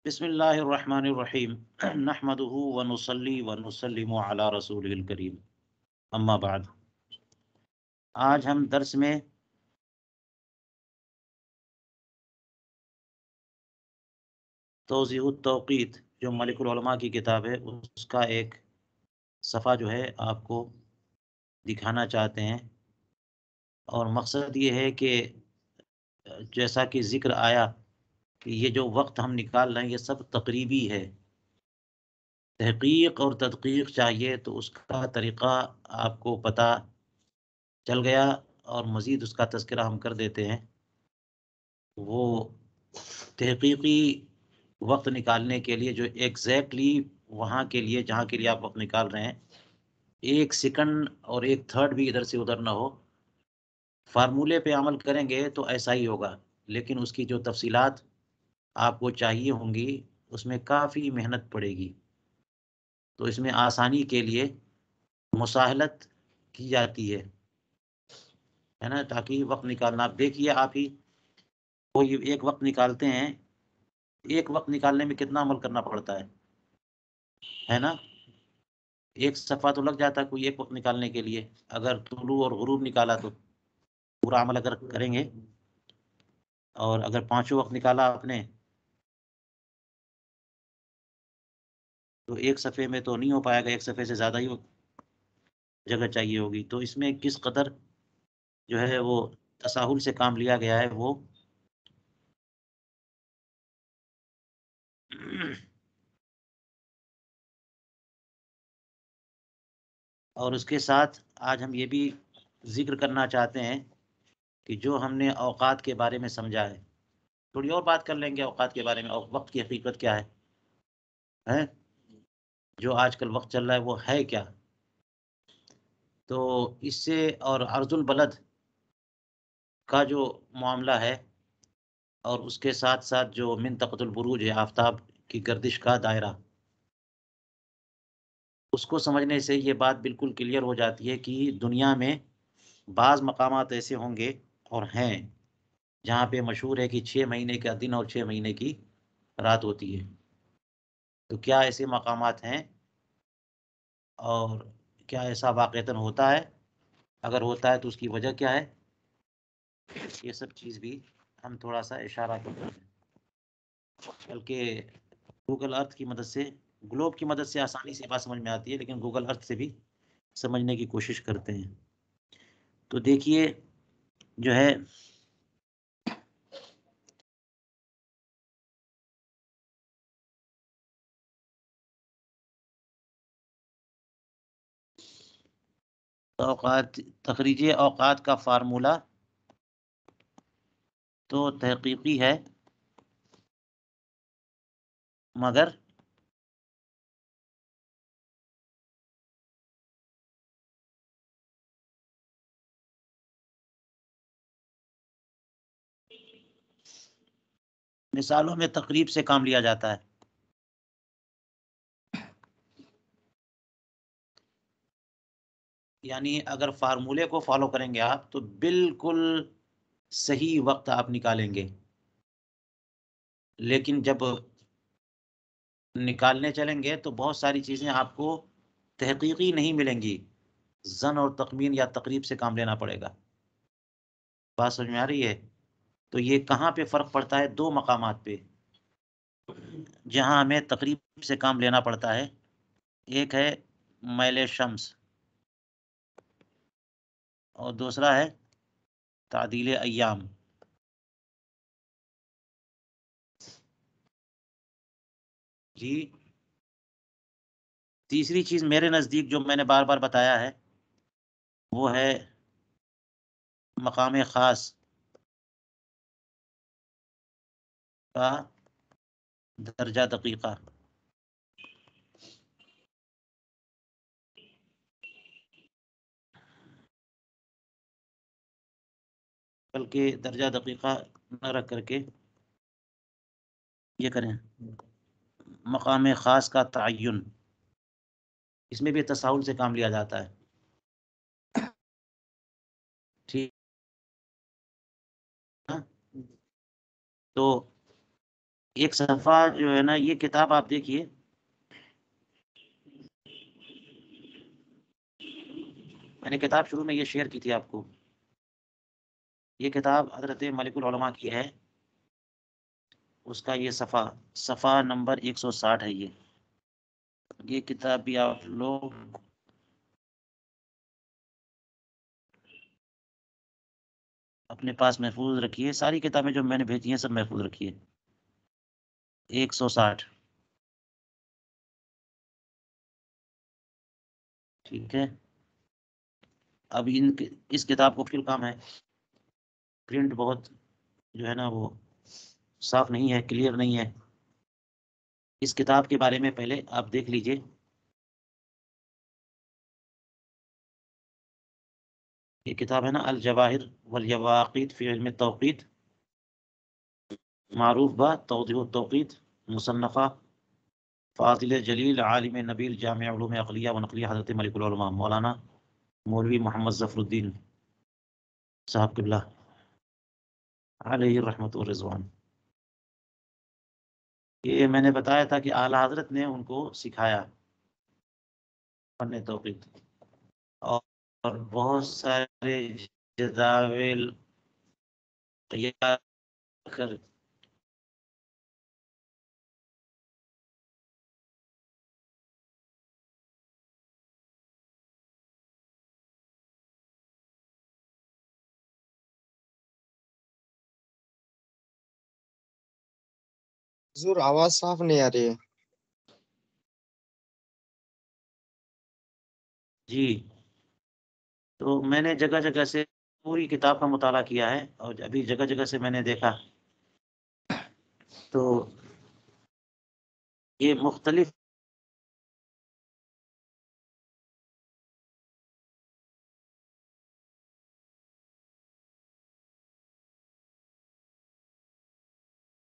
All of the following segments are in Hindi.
बिस्मिल्लाहिर्रहमानिर्रहीम नहमदुहु व नुसल्ली व नुसल्लिमु अला रसूलिल करीम अम्मा बाद। आज हम दर्स में तौज़ीहुत तौक़ीत जो मलिकुल उलमा की किताब है उसका एक सफ़ा जो है आपको दिखाना चाहते हैं। और मकसद ये है कि जैसा कि ज़िक्र आया कि ये जो वक्त हम निकाल रहे हैं ये सब तकरीबी है। तहक़ीक़ और तदक़ीक़ चाहिए तो उसका तरीक़ा आपको पता चल गया और मज़ीद उसका तज़किरा हम कर देते हैं। वो तहक़ीक़ी वक्त निकालने के लिए जो एग्ज़ैक्टली वहाँ के लिए जहाँ के लिए आप वक्त निकाल रहे हैं, 1 सेकंड और 1 थर्ड भी इधर से उधर ना हो। फ़ार्मूले पे अमल करेंगे तो ऐसा ही होगा, लेकिन उसकी जो तफ़सीलात आपको चाहिए होंगी, उसमें काफ़ी मेहनत पड़ेगी। तो इसमें आसानी के लिए मुसाहलत की जाती है ना? ताकि वक्त निकालना आप देखिए, आप ही कोई एक वक्त निकालते हैं, एक वक्त निकालने में कितना अमल करना पड़ता है ना? एक सफ़ा तो लग जाता है कोई एक वक्त निकालने के लिए। अगर तुलू और गुरूब निकाला तो पूरा अमल अगर करेंगे, और अगर पाँचों वक्त निकाला आपने तो एक सफ़े में तो नहीं हो पाएगा, एक सफ़े से ज़्यादा ही जगह चाहिए होगी। तो इसमें किस कदर जो है वो तसाहुल से काम लिया गया है वो और उसके साथ आज हम ये भी ज़िक्र करना चाहते हैं कि जो हमने औक़ात के बारे में समझा है, थोड़ी और बात कर लेंगे औक़ात के बारे में और वक़्त की हकीकत क्या है, हैं? जो आजकल वक़्त चल रहा है वो है क्या? तो इससे और अर्ज़ुल बलद का जो मामला है और उसके साथ-साथ जो मिन तक़तुल बुरूज है, आफ़ताब की गर्दिश का दायरा, उसको समझने से ये बात बिल्कुल क्लियर हो जाती है कि दुनिया में बाज़ मकामात ऐसे होंगे और हैं, जहाँ पे मशहूर है कि 6 महीने का दिन और 6 महीने की रात होती है। तो क्या ऐसे मकामात हैं और क्या ऐसा वाक़ईतन होता है? अगर होता है तो उसकी वजह क्या है? ये सब चीज़ भी हम थोड़ा-सा इशारा करते हैं। बल्कि गूगल अर्थ की मदद से, ग्लोब की मदद से आसानी से बात समझ में आती है, लेकिन गूगल अर्थ से भी समझने की कोशिश करते हैं। तो देखिए जो है औक़ात, तख़रीज औक़ात का फ़ॉर्मूला तो तहक़ीक़ी है, मगर मिसालों में तक़रीब से काम लिया जाता है। यानी अगर फ़ॉर्मूले को फ़ॉलो करेंगे आप तो बिल्कुल सही वक़्त आप निकालेंगे। लेकिन जब निकालने चलेंगे तो बहुत सारी चीज़ें आपको तहक़ीक़ी नहीं मिलेंगी। ज़न और तख़मीन या तक़रीब से काम लेना पड़ेगा। बात समझ में आ रही है? तो ये कहाँ पे फ़र्क पड़ता है? 2 मकामात पे, जहाँ हमें तक़रीब से काम लेना पड़ता है। एक है मैल शम्स और दूसरा है तादील अय्याम। जी, तीसरी चीज़ मेरे नज़दीक जो मैंने बार-बार बताया है, वो है मकाम ख़ास का दर्जा दक़ीक़ा। बल्कि दर्जा दक़ीक़ा न रख करके ये करें, मकाम ख़ास का तअय्युन, इसमें भी तसाहुल से काम लिया जाता है। ठीक तो एक सफ़ा जो है ना, ये किताब आप देखिए, मैंने किताब शुरू में ये शेयर की थी आपको। ये किताब हज़रत मलिकुल उलमा की है। उसका ये सफ़ा नंबर 160 है ये किताब भी आप लोग अपने पास महफूज रखिए। सारी किताबें जो मैंने भेजी हैं सब महफूज रखिए। 160। ठीक है। अब इस किताब को फिर काम है, प्रिंट बहुत जो है ना वो साफ नहीं है, क्लियर नहीं है। इस किताब के बारे में पहले आप देख लीजिए। ये किताब है ना, अल जवाहिर वल यवाक़ीत फ़ी इल्म तौक़ीत, मारूफ बा तौदीह तौक़ीत, मुसन्नफ़ा फ़ाज़िल जलील आलिम नबील जामिअ उलूम अक़लिय्या व नक़लिय्या हज़रत मलिकुल उलमा मौलाना मौलवी मोहम्मद ज़फ़रुद्दीन साहब क़िबला अलैहि रहमत व रिज़वान। ये मैंने बताया था कि आला हज़रत ने उनको सिखाया फ़न तौक़ीत, और बहुत सारे जदाविल तैयार कर हुजूर आवाज साफ नहीं आ रही है। जी। तो मैंने जगह जगह से पूरी किताब का मुताला किया है, और अभी जगह जगह से मैंने देखा तो ये मुख्तलिफ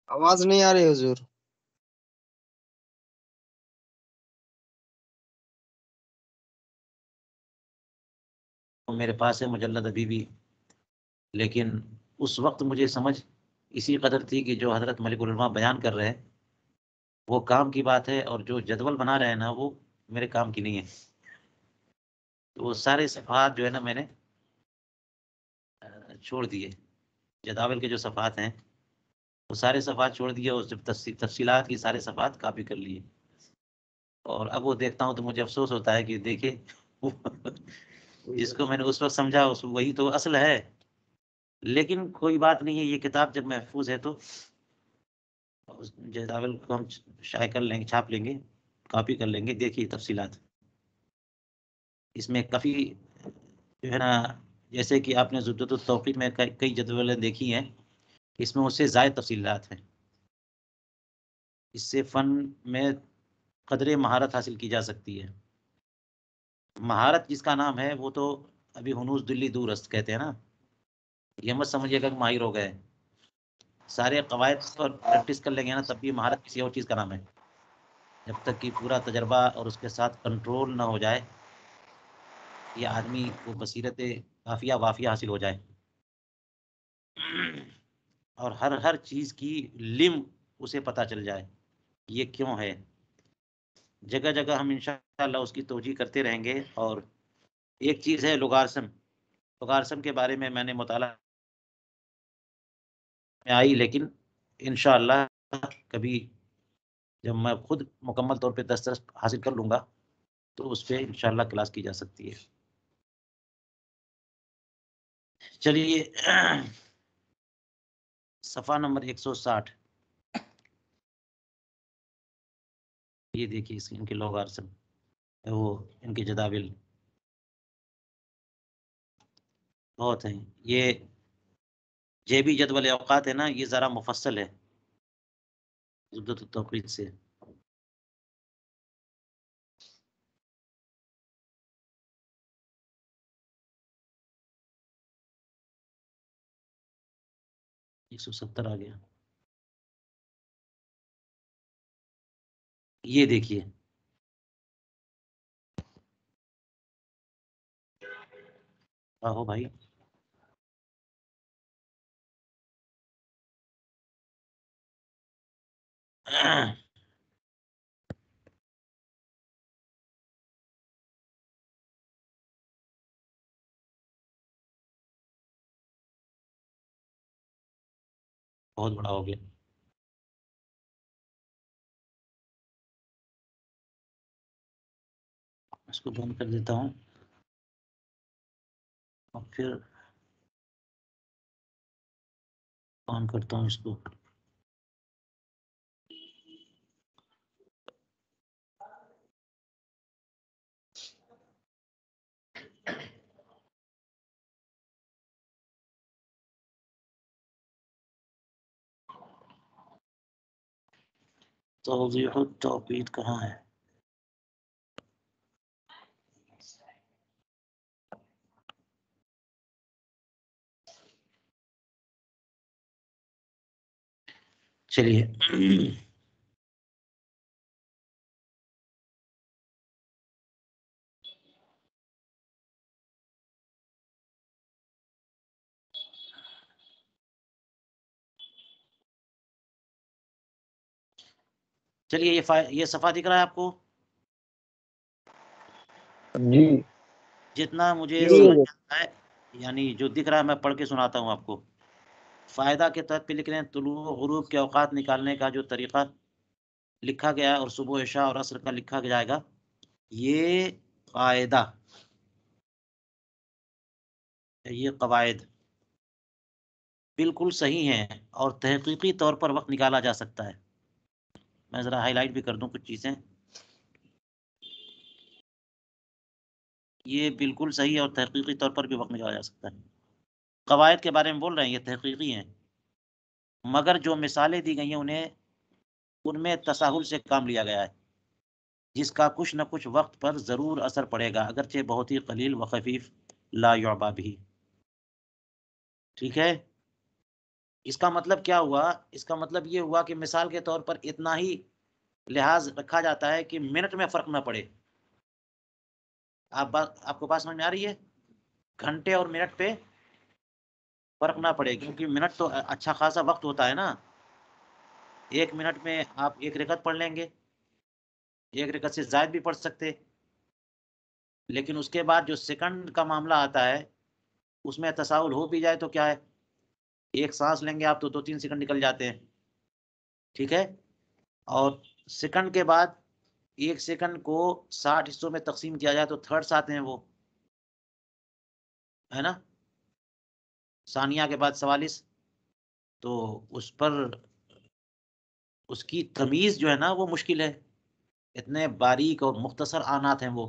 आवाज नहीं आ रही हुजूर। मेरे पास है मुजल्लद अभी भी, लेकिन उस वक्त मुझे समझ इसी कदर थी कि जो हज़रत मलिकुल उलमा बयान कर रहे हैं वो काम की बात है, और जो जदवल बना रहे हैं ना वो मेरे काम की नहीं है। तो वो सारे सफ़हात जो है ना मैंने छोड़ दिए। जदावल के जो सफ़हात हैं वो सारे सफ़हात छोड़ दिए, और जब तफसीलात की सारे सफ़हात कॉपी कर लिए। और अब वो देखता हूँ तो मुझे अफ़सोस होता है कि देखिए जिसको मैंने उस वक़्त समझा उस वही तो असल है। लेकिन कोई बात नहीं है, ये किताब जब महफ़ूज़ है तो उस जदावल को हम शाये कर लेंगे, छाप लेंगे, कॉपी कर लेंगे, देखिए तफ़सीलात। इसमें काफ़ी जो है ना, जैसे कि आपने ज़ुबदतुत तौक़ीत में कई जदवलें देखी हैं, इसमें उससे ज़ायद तफ़सीलात हैं। इससे फ़न में क़दरे महारत हासिल की जा सकती है। महारत जिसका नाम है वो तो अभी हुनूस दिल्ली दूरस्त कहते हैं ना, ये मत समझिएगा कि माहिर हो गए। सारे कवायद पर प्रैक्टिस कर लेंगे ना तब भी महारत किसी और चीज़ का नाम है। जब तक कि पूरा तजर्बा और उसके साथ कंट्रोल ना हो जाए, या आदमी को बसीरत काफ़िया वाफ़िया हासिल हो जाए और हर चीज़ की लिम उसे पता चल जाए, ये क्यों है। जगह-जगह हम इंशाअल्लाह उसकी तौजीह करते रहेंगे। और एक चीज़ है लोगारिथम, लोगारिथम के बारे में मैंने मुताला में आई, लेकिन इंशाअल्लाह कभी जब मैं खुद मुकम्मल तौर पे दस्तरस हासिल कर लूँगा, तो उस पे इंशाअल्लाह क्लास की जा सकती है। चलिए सफ़ा नंबर 160, ये देखिए इनके लोगारिथम, वो इनके जदाविल बहुत हैं। ये जेबी जदवल औक़ात है ना, ये ज़रा मुफ़स्सल है ज़ुबदतुत तौक़ीत से। 170 आ गया। ये देखिए, आहो भाई। बहुत बड़ा हो गया। इसको बंद कर देता हूँ और फिर ऑन करता हूँ इसको। तौज़ीह तौक़ीद कहाँ है? चलिए चलिए ये सफ़ा दिख रहा है आपको? जी जितना मुझे जी समझ हुजूर। में आता है, यानी जो दिख रहा है मैं पढ़ के सुनाता हूँ आपको। फ़ायदा के तहत पे लिख रहे हैं, तुलू गुरूब के औकात निकालने का जो तरीक़ा लिखा गया है और सुबह, इशा और असर का लिखा जाएगा, ये कायदा, ये कवायद बिल्कुल सही हैं और तहकीकी तौर पर वक़्त निकाला जा सकता है। मैं ज़रा हाइलाइट भी कर दूँ कुछ चीज़ें। ये बिल्कुल सही है और तहकीकी तौर पर भी वक़्त निकाला जा सकता है। कवायद के बारे में बोल रहे हैं, ये तहकीकी हैं। मगर जो मिसालें दी गई हैं उनमें तसाहुल से काम लिया गया है, जिसका कुछ न कुछ वक़्त पर ज़रूर असर पड़ेगा, अगरचे बहुत ही क़लील व ख़फ़ीफ़ ला युअबा बिही। ठीक है? इसका मतलब क्या हुआ? इसका मतलब ये हुआ कि मिसाल के तौर पर इतना ही लिहाज़ रखा जाता है कि मिनट में फ़र्क ना पड़े। आपको बात समझ में आ रही है? घंटे और मिनट पे फ़र्क ना पड़े, क्योंकि मिनट तो अच्छा खासा वक़्त होता है ना। 1 मिनट में आप 1 रकअत पढ़ लेंगे, 1 रकअत से ज़ायद भी पढ़ सकते। लेकिन उसके बाद जो सेकंड का मामला आता है, उसमें तसाहुल हो भी जाए तो क्या है, 1 साँस लेंगे आप तो 2-3 सेकंड निकल जाते हैं, ठीक है? और सेकंड के बाद 1 सेकंड को 60 हिस्सों में तक़सीम किया जाए तो थर्ड्स आते हैं वो, है ना? सानिया के बाद 44, तो उस पर उसकी तमीज़ जो है ना वो मुश्किल है। इतने बारीक और मुख्तसर आनात हैं वो।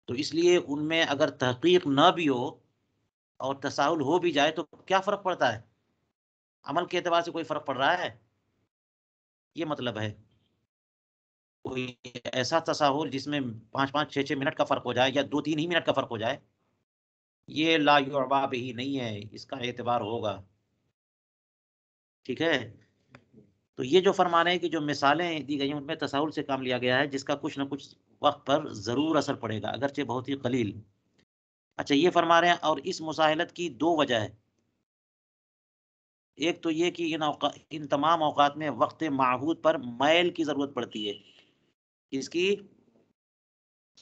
तो इसलिए उनमें अगर तहक़ीक़ ना भी हो और तसाहुल हो भी जाए तो क्या फ़र्क पड़ता है? अमल के एतबार से कोई फ़र्क पड़ रहा है? ये मतलब है। कोई ऐसा तसाहुल जिसमें 5-5, 6-6 मिनट का फ़र्क हो जाए या 2-3 ही मिनट का फ़र्क हो जाए, ये ला युअबा बिही नहीं है, इसका एतबार होगा। ठीक है? तो ये जो फरमा रहे हैं कि जो मिसालें दी गई हैं उनमें तसाहुल से काम लिया गया है, जिसका कुछ न कुछ वक़्त पर ज़रूर असर पड़ेगा, अगरचे बहुत ही क़लील। अच्छा, ये फरमा रहे हैं और इस मुसाहिलत की 2 वजह है। एक तो ये कि इन तमाम औक़ात में वक़्त माहूद पर मैल की ज़रूरत पड़ती है। किसकी?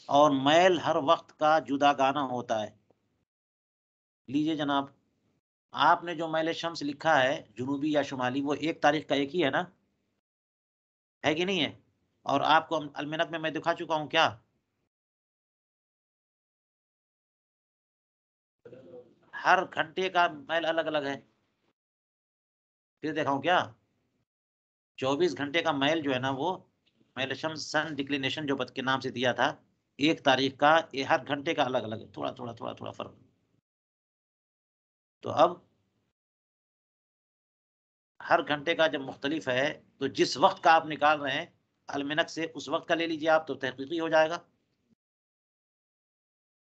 और मैल हर वक़्त का जुदागाना होता है। लीजिए जनाब, आपने जो मैल शम्स लिखा है, जुनूबी या शुमाली, वो 1 तारीख़ का एक ही है ना? है कि नहीं है? और आपको अलमनक में मैं दिखा चुका हूँ क्या? हर घंटे का मैल अलग-अलग है। फिर दिखाऊँ क्या? 24 घंटे का मैल जो है ना वो मैल शम्स सन डिक्लिनेशन जो बत के नाम से दिया था, 1 तारीख़ का, ये हर घंटे का अलग-अलग है, थोड़ा-थोड़ा, थोड़ा-थोड़ा फ़र्क। तो अब हर घंटे का जब मुख्तलिफ है, तो जिस वक़्त का आप निकाल रहे हैं अलमनक से, उस वक़्त का ले लीजिए आप, तो तहकीकी हो जाएगा।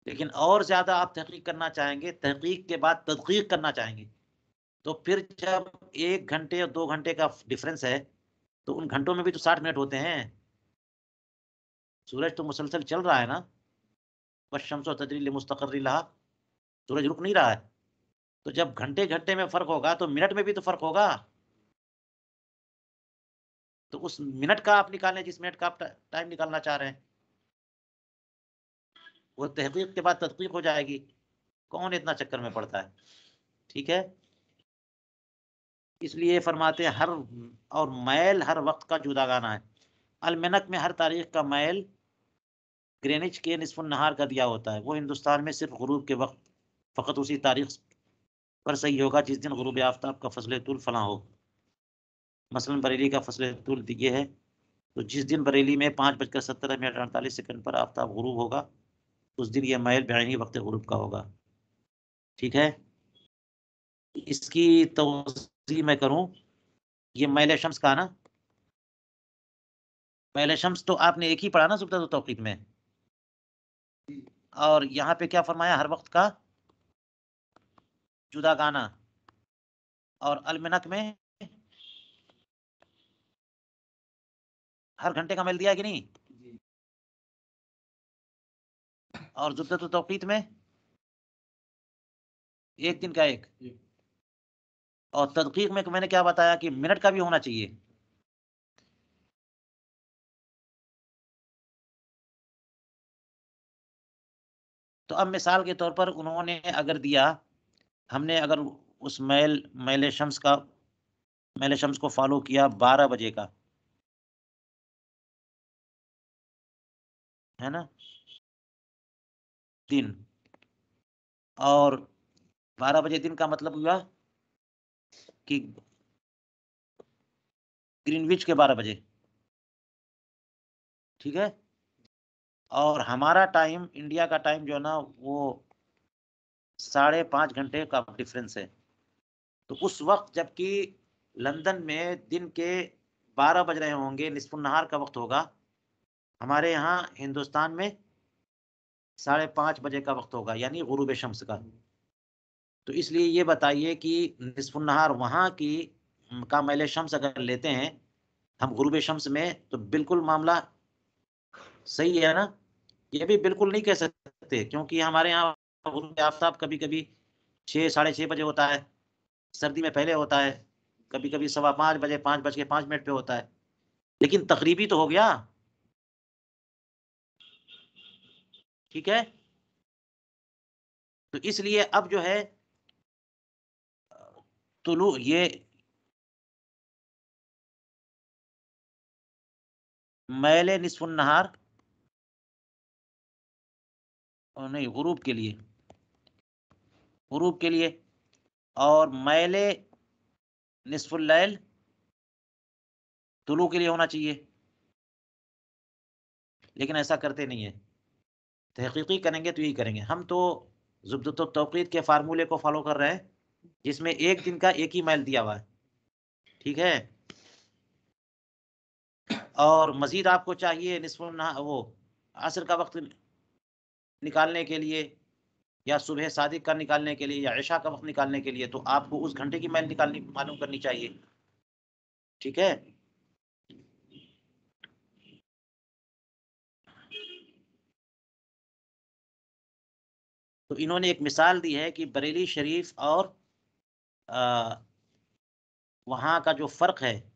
लेकिन और ज़्यादा आप तहकीक करना चाहेंगे, तहकीक के बाद तदक़ीक करना चाहेंगे, तो फिर जब 1 घंटे और 2 घंटे का डिफ़रेंस है, तो उन घंटों में भी तो 60 मिनट होते हैं। सूरज तो मुसलसल चल रहा है ना, वश्शम्सु तजरी लिमुस्तक़र्रिन लहा, सूरज रुक नहीं रहा है। तो जब घंटे-घंटे में फ़र्क होगा, तो मिनट में भी तो फ़र्क होगा। तो उस मिनट का आप निकालें जिस मिनट का आप टाइम निकालना चाह रहे हैं, वो तहकीक के बाद तदकीक हो जाएगी। कौन इतना चक्कर में पड़ता है, ठीक है। इसलिए फरमाते हैं हर और मैल हर वक्त का जुदागाना है। अलमनक में हर तारीख का मैल ग्रेनिच के निस्फ़ुन नहार का दिया होता है। वो हिंदुस्तान में सिर्फ गुरूब के वक्त फ़कत उसी तारीख पर सही होगा जिस दिन गुरूब आफ्ताब का फजल तुल फलां हो। मसलन बरेली का फजल तुल ये है, तो जिस दिन बरेली में 5:17 पर आफ्ताब गुरूब होगा, उस दिन यह मैल बेआइनी वक्त गुरूब का होगा, ठीक है। इसकी तौज़ीह मैं करूँ, ये मैल शम्स का ना, मैल शम्स तो आपने एक ही पढ़ा ना ज़ुब्दत तौक़ीत में, और यहाँ पे क्या फरमाया, हर वक्त का जुदागाना, और अलमनक में हर घंटे का मैल दिया है कि नहीं, और ज़ुब्दत तौक़ीत में एक दिन का एक, और तदकीक में मैंने क्या बताया कि मिनट का भी होना चाहिए। तो अब मिसाल के तौर पर उन्होंने अगर दिया, हमने अगर उस मैल शम्स को फॉलो किया 12 बजे का, है ना, दिन, और 12 बजे दिन का मतलब हुआ कि ग्रीनविच के 12 बजे, ठीक है। और हमारा टाइम, इंडिया का टाइम जो है ना, वो 5.5 घंटे का डिफरेंस है। तो उस वक्त जबकि लंदन में दिन के 12 बज रहे होंगे, निस्फुन नहार का वक्त होगा, हमारे यहाँ हिंदुस्तान में 5:30 बजे का वक्त होगा, यानी गुरूब शम्स का। तो इसलिए ये बताइए कि निस्फुन नहार वहाँ की का मैल शम्स अगर लेते हैं हम गुरूब शम्स में, तो बिल्कुल मामला सही है ना। ये भी बिल्कुल नहीं कह सकते, क्योंकि हमारे यहाँ गुरूब आफ्ताब कभी-कभी 6 साढ़े 6 बजे होता है, सर्दी में पहले होता है, कभी-कभी 5:15 बजे 5:05 पे होता है, लेकिन तकरीबी तो हो गया, ठीक है। तो इसलिए अब जो है तुलु ये मैल निस्फुन नहार नहीं, गुरूब के लिए, और मैल निस्फुल लैल तुलु के लिए होना चाहिए, लेकिन ऐसा करते नहीं है। तहकीकी करेंगे तो यही करेंगे हम, तो ज़ुब्दत तौक़ीत के फार्मूले को फॉलो कर रहे हैं, जिसमें एक दिन का एक ही मैल दिया हुआ है, ठीक है। और मज़ीद आपको चाहिए निस्फ़ुन नहा वो असर का वक्त निकालने के लिए, या सुबह सादिक का निकालने के लिए, या इशा का वक्त निकालने के लिए, तो आपको उस घंटे की मैल निकालनी मालूम करनी चाहिए, ठीक है। तो इन्होंने एक मिसाल दी है कि बरेली शरीफ और वहाँ का जो फ़र्क है,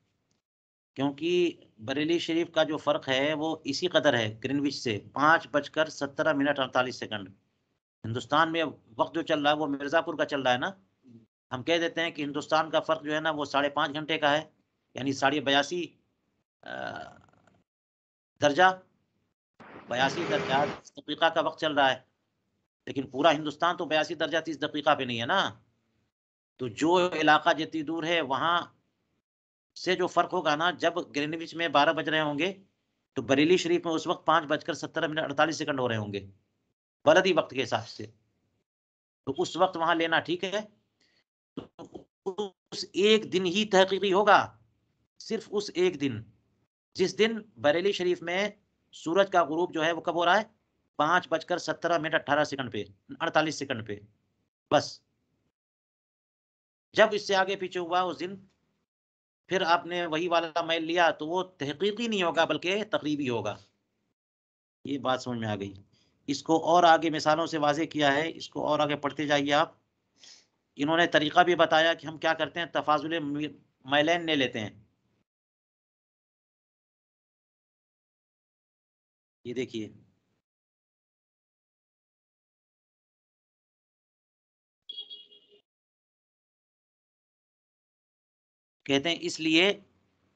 क्योंकि बरेली शरीफ का जो फ़र्क है वो इसी कदर है ग्रीनविच से, 5:17 हिंदुस्तान में वक्त जो चल रहा है वो मिर्ज़ापुर का चल रहा है ना। हम कह देते हैं कि हिंदुस्तान का फ़र्क जो है ना वो 5.5 घंटे का है, यानी 82 दर्जा, 82 दर्जा 30 दक़ीक़ा का वक्त चल रहा है, लेकिन पूरा हिंदुस्तान तो 82 दर्जा 30 दक़ीक़ा पे नहीं है ना। तो जो इलाका जितनी दूर है वहाँ से जो फ़र्क होगा ना, जब ग्रीनविच में 12 बज रहे होंगे, तो बरेली शरीफ में उस वक़्त 5:17 हो रहे होंगे, बलदी वक़्त के हिसाब से। तो उस वक़्त वहाँ लेना ठीक है। तो उस एक दिन ही तहकीकी होगा, सिर्फ़ उस एक दिन, जिस दिन बरेली शरीफ में सूरज का गुरूब जो है वो कब हो रहा है? 5:17 पे, 48 सेकंड पे, बस। जब इससे आगे पीछे हुआ उस दिन, फिर आपने वही वाला मैल लिया, तो वो तहकीकी नहीं होगा बल्कि तक़रीबी होगा। ये बात समझ में आ गई। इसको और आगे मिसालों से वाज़ेह किया है, इसको और आगे पढ़ते जाइए आप। इन्होंने तरीक़ा भी बताया कि हम क्या करते हैं, तफ़ाज़ुल मैलैन ले लेते हैं। ये देखिए, कहते हैं इसलिए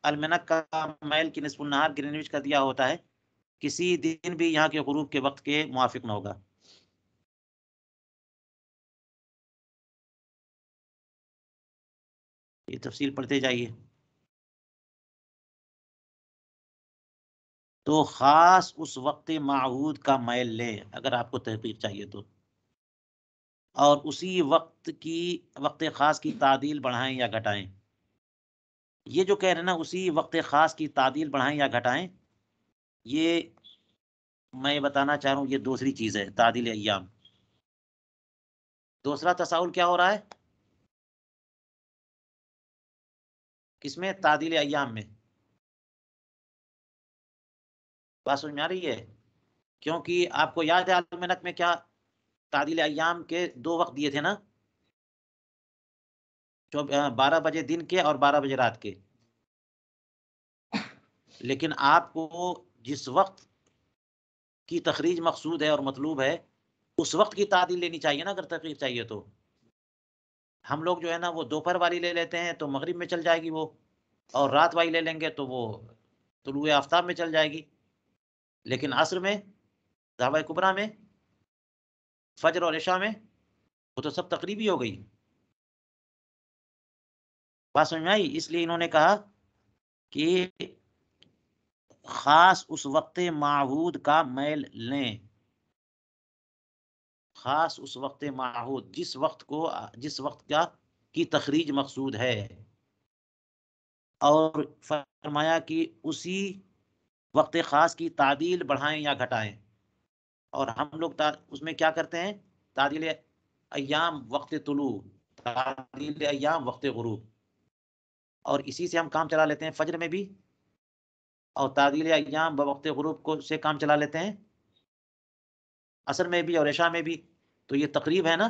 अलमनक का मैल की निस्फुन नहार ग्रीनविच का दिया होता है, किसी दिन भी यहाँ के गुरूब के वक्त के मुआफिक न होगा। ये तफसील पढ़ते जाइए। तो खास उस वक्त माहूद का मैल लें अगर आपको तहकीक चाहिए तो, और उसी वक्त खास की तादील बढ़ाएं या घटाएं। ये जो कह रहे हैं ना, उसी वक्त खास की तादील बढ़ाएं या घटाएं, ये मैं बताना चाह रहा हूँ, ये दूसरी चीज है तादील अय्याम। दूसरा तसाउल क्या हो रहा है किसमें? तादील अय्याम में। बात समझ में आ रही है? क्योंकि आपको याद है अलमनक में क्या तादील अय्याम के दो वक्त दिए थे ना, जो 12 बजे दिन के और 12 बजे रात के। लेकिन आपको जिस वक्त की तखरीज मकसूद है और मतलूब है, उस वक्त की तादील लेनी चाहिए ना, अगर तहकीक चाहिए तो। हम लोग जो है ना वो दोपहर वाली ले लेते हैं तो मगरिब में चल जाएगी वो, और रात वाली ले लेंगे तो वो तुलुए आफ्ताब में चल जाएगी। लेकिन असर में, दावा कुबरा में, फजर और इशा में वो तो सब तकरीबी हो गई। बात समझ में आई? इसलिए इन्होंने कहा कि खास उस वक्त माहूद का मैल लें, खास उस वक्त माहूद, जिस वक्त का की तखरीज मकसूद है। और फरमाया कि उसी वक्त ख़ास की तादील बढ़ाएं या घटाएं। और हम लोग उसमें क्या करते हैं? तादील अय्याम वक्त तुलू, तादील अय्याम वक्त गुरूब, और इसी से हम काम चला लेते हैं फजर में भी, और तादील अय्याम वक्त गुरूब को से काम चला लेते हैं असर में भी और इशा में भी। तो ये तकरीब है ना,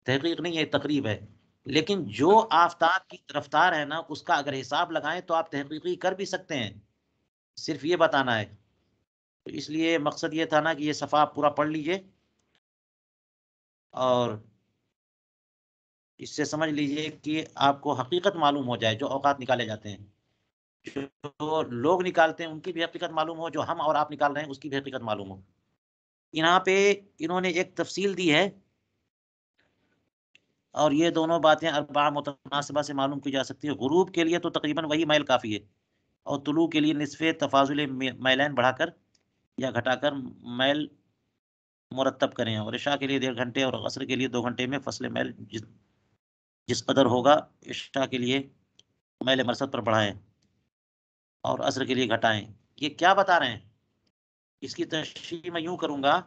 तहकीक नहीं है, तकरीब है। लेकिन जो आफताब की रफ्तार है ना, उसका अगर हिसाब लगाएं तो आप तहकीकी कर भी सकते हैं, सिर्फ ये बताना है। तो इसलिए मकसद ये था ना कि ये सफ़ा आप पूरा पढ़ लीजिए और इससे समझ लीजिए कि आपको हकीकत मालूम हो जाए, जो औकात निकाले जाते हैं, जो लोग निकालते हैं उनकी भी हकीकत मालूम हो, जो हम और आप निकाल रहे हैं उसकी भी हकीकत मालूम हो। यहाँ पे इन्होंने एक तफसील दी है, और ये दोनों बातें अरबा मुतनासिबा से मालूम की जा सकती है। गुरूब के लिए तो तकरीबन वही मैल काफ़ी है, और तुलू के लिए निसफ़े तफाजुल मैलैन बढ़ाकर या घटाकर मैल मुरतब करें, और इशा के लिए 1.5 घंटे और असर के लिए 2 घंटे में फसल मैल जिस कदर होगा इशा के लिए मैल मरसद पर बढ़ाएं और असर के लिए घटाएं। ये क्या बता रहे हैं? इसकी तशरीह मैं यूं करूंगा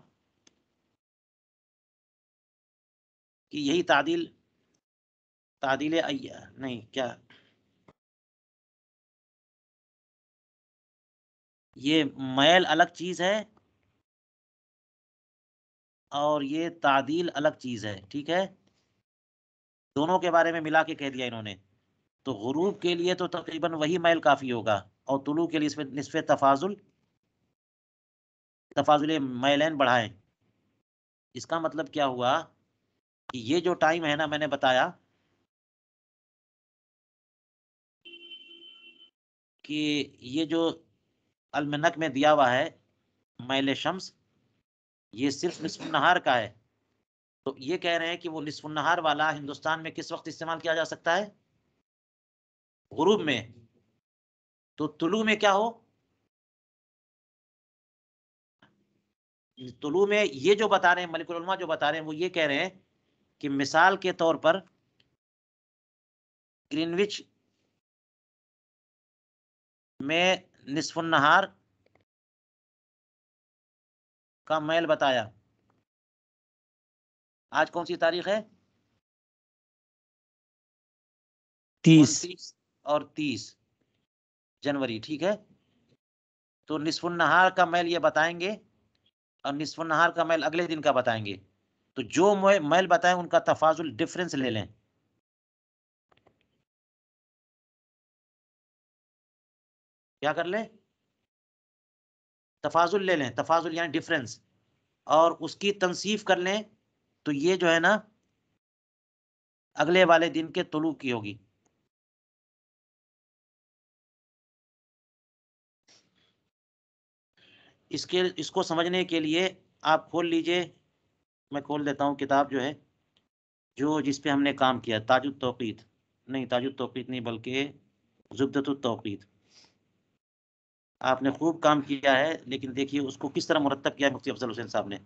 कि यही तादील तादील नहीं क्या, ये मैल अलग चीज है और ये तादील अलग चीज है, ठीक है? दोनों के बारे में मिला के कह दिया इन्होंने। तो गुरूब के लिए तो तकरीबन वही मैल काफी होगा, और तुलू के लिए इसमें निस्फ़े तफाजुल मैलैन बढ़ाएं। इसका मतलब क्या हुआ कि ये जो टाइम है ना, मैंने बताया कि ये जो अलमनक में दिया हुआ है मैल शम्स, ये सिर्फ निस्फ़ नहार का है। तो ये कह रहे हैं कि वो निस्फ़ नहार वाला हिंदुस्तान में किस वक्त इस्तेमाल किया जा सकता है? गुरूब में। तो तुलू में क्या हो? तुलू में ये जो बता रहे हैं मलिकुल उलमा, जो बता रहे हैं वो ये कह रहे हैं कि मिसाल के तौर पर ग्रीनविच में निस्फ़ नहार का मैल बताया। आज कौन सी तारीख है? 30। 29 और 30 जनवरी, ठीक है? तो निस्फ़ नहार का मैल ये बताएंगे, और निस्फ़ नहार का मैल अगले दिन का बताएंगे। तो जो मैल बताएं उनका तफाजुल डिफरेंस ले लें। क्या कर लें? तफाजुल ले लें, तफाजुल यानी डिफरेंस, और उसकी तनसीफ कर लें, तो ये जो है ना अगले वाले दिन के तुलू की होगी। इसको समझने के लिए आप खोल लीजिए, मैं खोल देता हूँ किताब जो है, जो जिस पे हमने काम किया, ताजुत तौक़ीत, नहीं ताजुत तौक़ीत नहीं बल्कि ज़ुब्दतुत तौक़ीत। आपने खूब काम किया है, लेकिन देखिए उसको किस तरह मुरत्तब किया है मुफ्ती अफजल हुसैन साहब ने।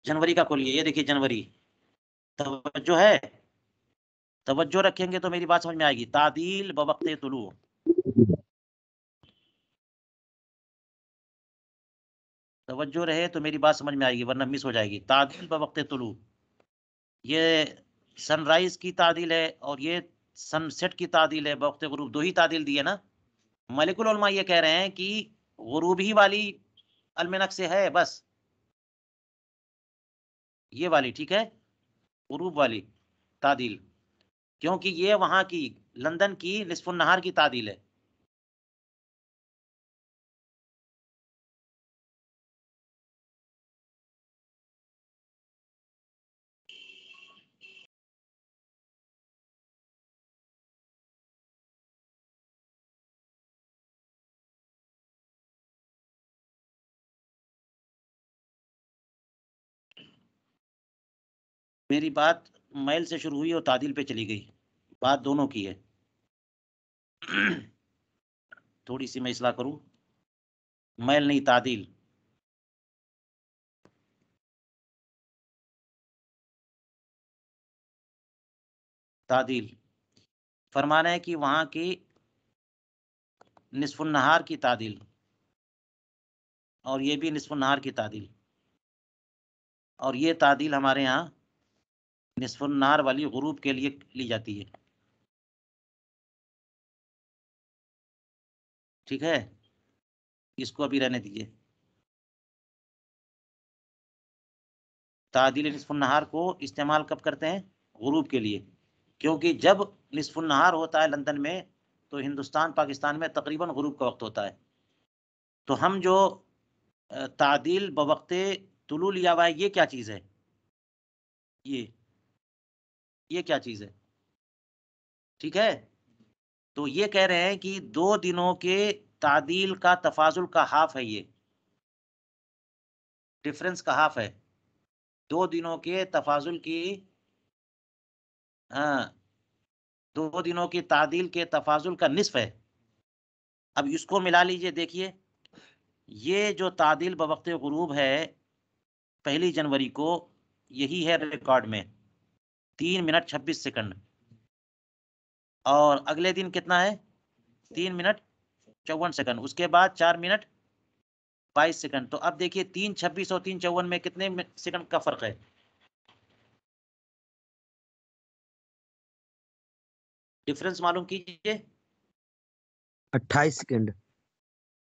जनवरी का खोलिए, ये देखिए जनवरी, तवज्जो है, तवज्जो रखेंगे तो मेरी बात समझ में आएगी। तादील बवक्ते तुलू, तवज्जो रहे तो मेरी बात समझ में आएगी, वरना मिस हो जाएगी। तादील बवक्ते तुलू, ये सनराइज की तादील है और ये सनसेट की तादील है। बवक्ते गुरूब दो ही तादील दी है ना। मलिकुल उलमा ये कह रहे हैं कि गुरूब ही वाली अलमनक से है बस, ये वाली ठीक है, गुरूब वाली तादील, क्योंकि ये वहां की लंदन की निस्फुन नहार की तादील है। मेरी बात मैल से शुरू हुई और तादील पे चली गई, बात दोनों की है। थोड़ी सी मैं इस्लाह करूं, मैल नहीं तादील। तादील फरमाना है कि वहां की निस्फुन नहार की तादील, और ये भी निस्फुन नहार की तादील, और ये तादील हमारे यहाँ निस्फुन नहार वाली गुरूब के लिए ली जाती है, ठीक है। इसको अभी रहने दीजिए। तादील निस्फुन नहार को इस्तेमाल कब करते हैं? गुरूब के लिए, क्योंकि जब निस्फुन नहार होता है लंदन में, तो हिंदुस्तान पाकिस्तान में तकरीबन गुरूब का वक्त होता है। तो हम जो तादील बवक्ते तुलू लिया हुआ है, ये क्या चीज़ है? ये क्या चीज़ है? ठीक है, तो ये कह रहे हैं कि 2 दिनों के तादील का तफाजुल का हाफ है, ये डिफरेंस का हाफ है। 2 दिनों के तफाजुल की, हाँ, 2 दिनों की तादील के तफाजुल का निस्फ है। अब इसको मिला लीजिए, देखिए ये जो तादील बवक्ते गुरूब है 1 जनवरी को, यही है रिकॉर्ड में 3 मिनट 26 सेकंड, और अगले दिन कितना है? 3 मिनट 54 सेकंड, उसके बाद 4 मिनट 22 सेकंड। तो अब देखिए 3:26 और 3:54 में कितने सेकंड का फर्क है? डिफरेंस मालूम कीजिए। 28 सेकंड।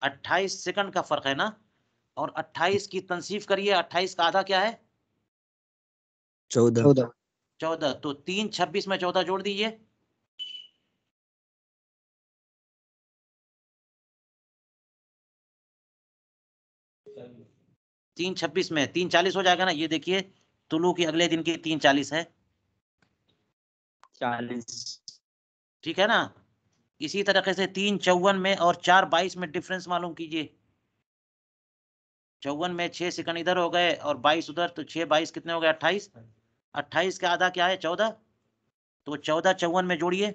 28 सेकंड का फर्क है ना। और 28 की तनसीफ करिए, 28 का आधा क्या है? 14। 14। तो 3:26 में 14 जोड़ दीजिए, 3:26 में 3:40 हो जाएगा ना। ये देखिए तुलू की अगले दिन की 3:40 है, 40। ठीक है ना। इसी तरीके से 3:54 में और 4:22 में डिफरेंस मालूम कीजिए। 54 में 6 सेकंड इधर हो गए और 22 उधर, तो 6 22 कितने हो गए? 28। 28 का आधा क्या है? 14। तो 14 54 में जोड़िए,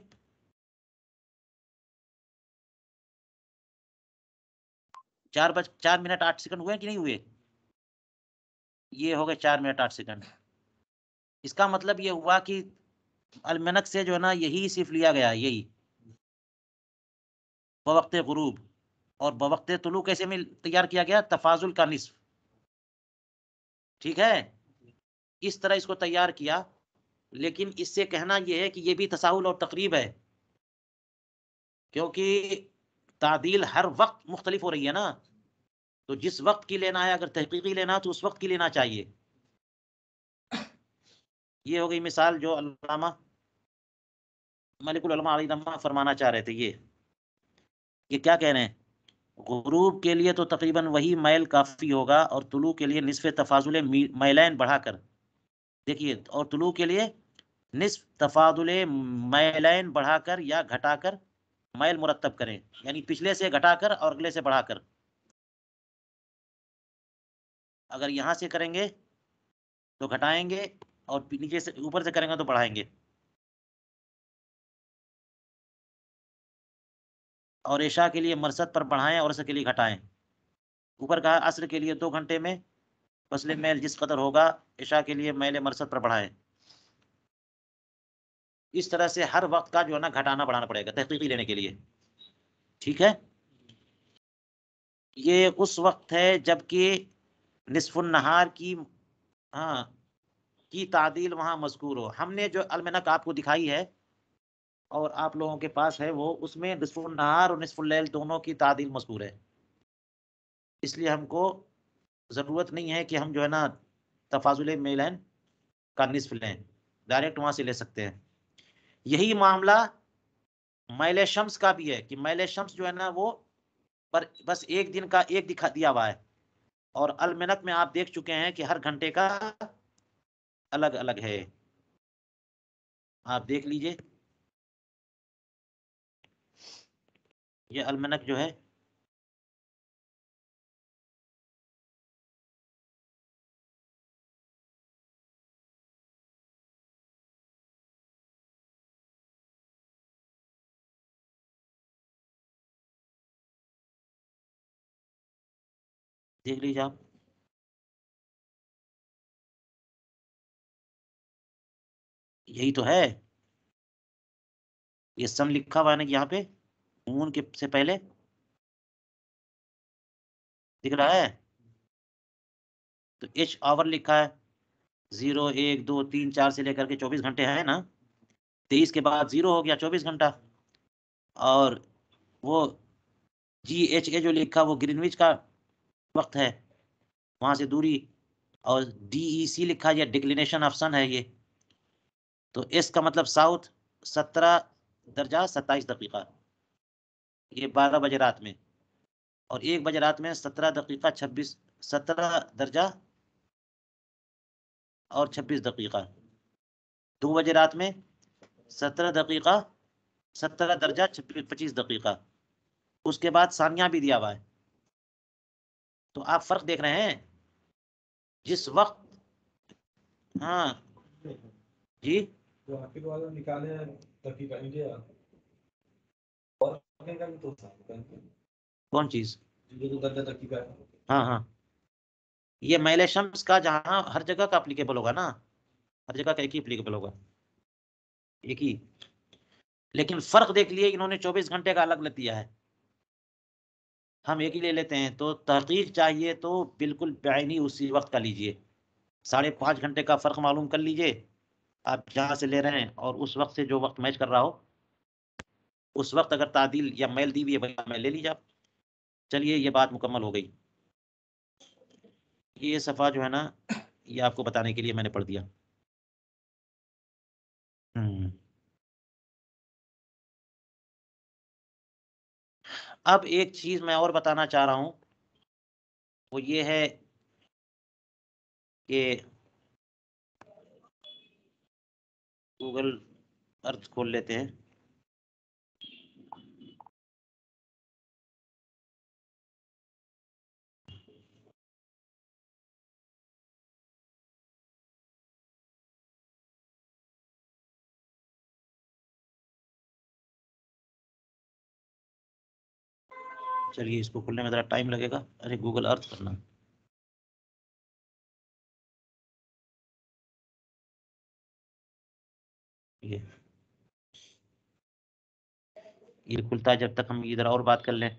4 मिनट 8 सेकंड हुए कि नहीं हुए? ये हो गए 4 मिनट 8 सेकंड। इसका मतलब ये हुआ कि अलमनक से जो है ना यही सिर्फ लिया गया है, यही बवक्ते गुरूब। और बवक्ते तुलू कैसे में तैयार किया गया? तफाजुल का निस्फ, ठीक है। इस तरह इसको तैयार किया, लेकिन इससे कहना यह है कि ये भी तसाहुल और तकरीब है, क्योंकि तादील हर वक्त मुख्तलिफ हो रही है ना। तो जिस वक्त की लेना है, अगर तहकीकी लेना है तो उस वक्त की लेना चाहिए। ये हो गई मिसाल जो अल्लामा मलिकुल उलमा अलैहि रहमा फरमाना चाह रहे थे, ये ये क्या कह रहे हैं, गुरूब के लिए तो तकरीबन वही मैल काफ़ी होगा, और तुलू के लिए निसफ़ तफाजुल मैलैन बढ़ाकर, देखिए, और तुलू के लिए निसफ़ तफाजुल मैलैन बढ़ाकर या घटाकर मैल मुरत्तब करें, यानी पिछले से घटाकर और अगले से बढ़ाकर। अगर यहाँ से करेंगे तो घटाएंगे, और नीचे से ऊपर से करेंगे तो बढ़ाएंगे। और इशा के लिए मरसद पर बढ़ाएं और असर के लिए घटाएं। ऊपर कहा असर के लिए 2 घंटे में फसले मैल जिस कदर होगा, इशा के लिए मैल मरसद पर बढ़ाएं। इस तरह से हर वक्त का जो है ना घटाना बढ़ाना पड़ेगा तहकीकी लेने के लिए, ठीक है। ये उस वक्त है जबकि निसफुन नहार की, हाँ, की तादील वहां मज़कूर हो। हमने जो अलमनक आपको दिखाई है और आप लोगों के पास है, वो उसमें निसफुन नहार और निसफुल लैल दोनों की तादील मज़कूर है। इसलिए हमको ज़रूरत नहीं है कि हम जो है ना तफाजुल मेलैन का निसफ लें, डायरेक्ट वहां से ले सकते हैं। यही मामला मैल शम्स का भी है कि मैल शम्स जो है ना वो पर बस एक दिन का एक दिखा दिया हुआ है, और अलमनक में आप देख चुके हैं कि हर घंटे का अलग अलग है। आप देख लीजिए, ये अलमनक जो है, देख लीजिए आप, यही तो है। ये सन लिखा हुआ है ना यहाँ पे, मून के से पहले दिख रहा है, तो एच आवर लिखा है, 0 1 2 3 4 से लेकर के 24 घंटे है ना, 23 के बाद 0 हो गया 24 घंटा। और वो GHA जो लिखा वो ग्रीनविच का वक्त है, वहां से दूरी। और DEC लिखा, या डिक्लिनेशन ऑफ सन है ये, तो एस का मतलब साउथ, 17 दर्जा 27 दकीका, ये 12 बजे रात में। और 1 बजे रात में 17 दकीका 26, 17 दर्जा और 26 दकीका। 2 बजे रात में 17 दकीका 17 दर्जा 25 दकीका। उसके बाद सानिया भी दिया हुआ है। तो आप फर्क देख रहे हैं जिस वक्त, हाँ जी, जो आपके द्वारा निकाले हैं दकीका इंडिया और का भी तो था, कौन चीज, जो दर्जा दकीका है। हाँ हाँ, ये मैल शम्स का जहाँ हर जगह का अप्लीकेबल होगा ना, हर जगह का एक ही अप्लीकेबल होगा, एक ही। लेकिन फर्क देख लिए, इन्होंने 24 घंटे का अलग दिया है, हम एक ही ले लेते हैं। तो तहकीक चाहिए तो बिल्कुल बेआईनी उसी वक्त का लीजिए, 5.5 घंटे का फर्क मालूम कर लीजिए आप जहाँ से ले रहे हैं, और उस वक्त से जो वक्त मैच कर रहा हो, उस वक्त अगर तादील या मैल दी हुई है भैया मैं ले लीजिए आप। चलिए, ये बात मुकम्मल हो गई। ये सफ़ा जो है ना, ये आपको बताने के लिए मैंने पढ़ दिया। अब एक चीज मैं और बताना चाह रहा हूं, वो ये है कि गूगल अर्थ खोल लेते हैं। चलिए, इसको खोलने में ज़रा टाइम लगेगा, अरे गूगल अर्थ करना। ये खुलता है, जब तक हम इधर और बात कर लें।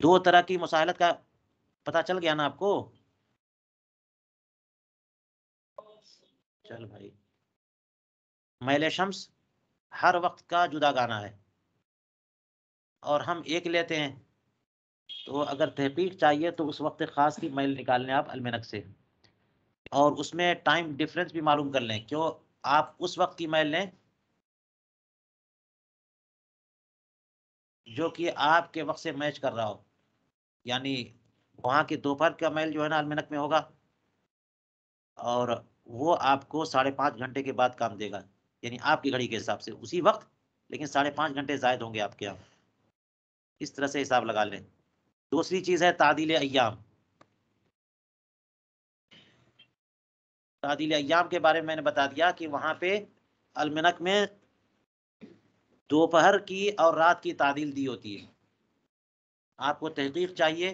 2 तरह की मुसाहलत का पता चल गया ना आपको। चल भाई, मैल शम्स हर वक्त का जुदा गाना है, और हम एक लेते हैं। तो अगर तहकीक चाहिए तो उस वक्त ख़ास की मैल निकाल लें आप अलमनक से, और उसमें टाइम डिफरेंस भी मालूम कर लें। क्यों, आप उस वक्त की मैल लें जो कि आपके वक्त से मैच कर रहा हो, यानी वहाँ के दोपहर का मैल जो है ना अलमनक में होगा, और वो आपको 5.5 घंटे के बाद काम देगा, यानी आपकी घड़ी के हिसाब से उसी वक्त, लेकिन 5.5 घंटे जायद होंगे आपके यहाँ। इस तरह से हिसाब लगा लें। दूसरी चीज़ है तादील अय्याम। तादील अय्याम के बारे में मैंने बता दिया कि वहाँ पे अलमनक में दोपहर की और रात की तादील दी होती है। आपको तहकीक चाहिए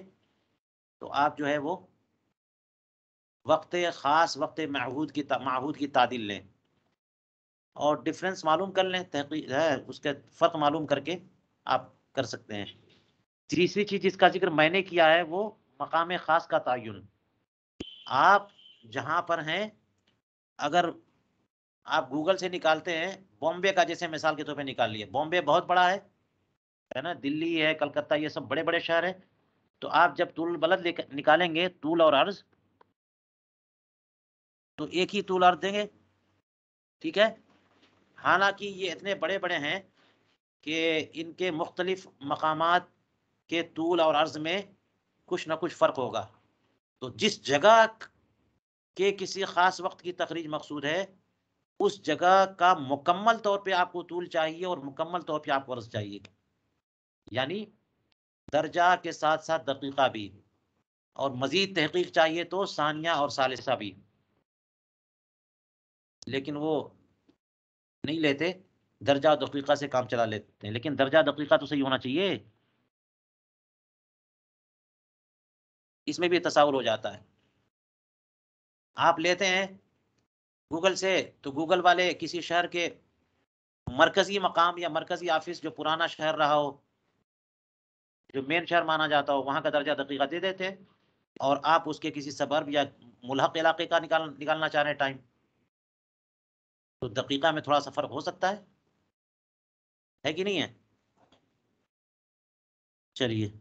तो आप जो है वो वक्त ख़ास, वक्त माहूद की तादील लें और डिफरेंस मालूम कर लें, तहकीक है उसके फ़र्क मालूम करके आप कर सकते हैं। तीसरी चीज़ जिसका जिक्र मैंने किया है वो मकाम ख़ास का तयन। आप जहाँ पर हैं, अगर आप गूगल से निकालते हैं बॉम्बे का, जैसे मिसाल के तौर पे निकाल लिए, बॉम्बे बहुत बड़ा है ना, दिल्ली है, कलकत्ता, ये सब बड़े बड़े शहर है। तो आप जब तूल बलद निकालेंगे, तूल और अर्ज, तो एक ही तूल अर्ज देंगे, ठीक है। हालांकि ये इतने बड़े बड़े हैं कि इनके मुख्तलिफ मकामात के तूल और अर्ज में कुछ ना कुछ फ़र्क होगा। तो जिस जगह के किसी ख़ास वक्त की तखरीज मकसूद है, उस जगह का मुकम्मल तौर पे आपको तूल चाहिए और मुकम्मल तौर पे आपको अर्ज चाहिए, यानी दर्जा के साथ साथ दकीका भी, और मज़ीद तहकीक चाहिए तो सानिया और सालिसा भी, लेकिन वो नहीं लेते, दर्जा और दकीका से काम चला लेते हैं। लेकिन दर्जा दकीका तो सही होना चाहिए, इसमें भी तसाहुल हो जाता है। आप लेते हैं गूगल से, तो गूगल वाले किसी शहर के मरकजी मकाम या मरकजी ऑफिस जो पुराना शहर रहा हो, जो मेन शहर माना जाता हो, वहां का दर्जा दकीका दे देते हैं, और आप उसके किसी सबर्ब या मुल्हक इलाके का निकालना चाह रहे हैं टाइम, तो दकीका में थोड़ा सा फर्क हो सकता है कि नहीं है। चलिए,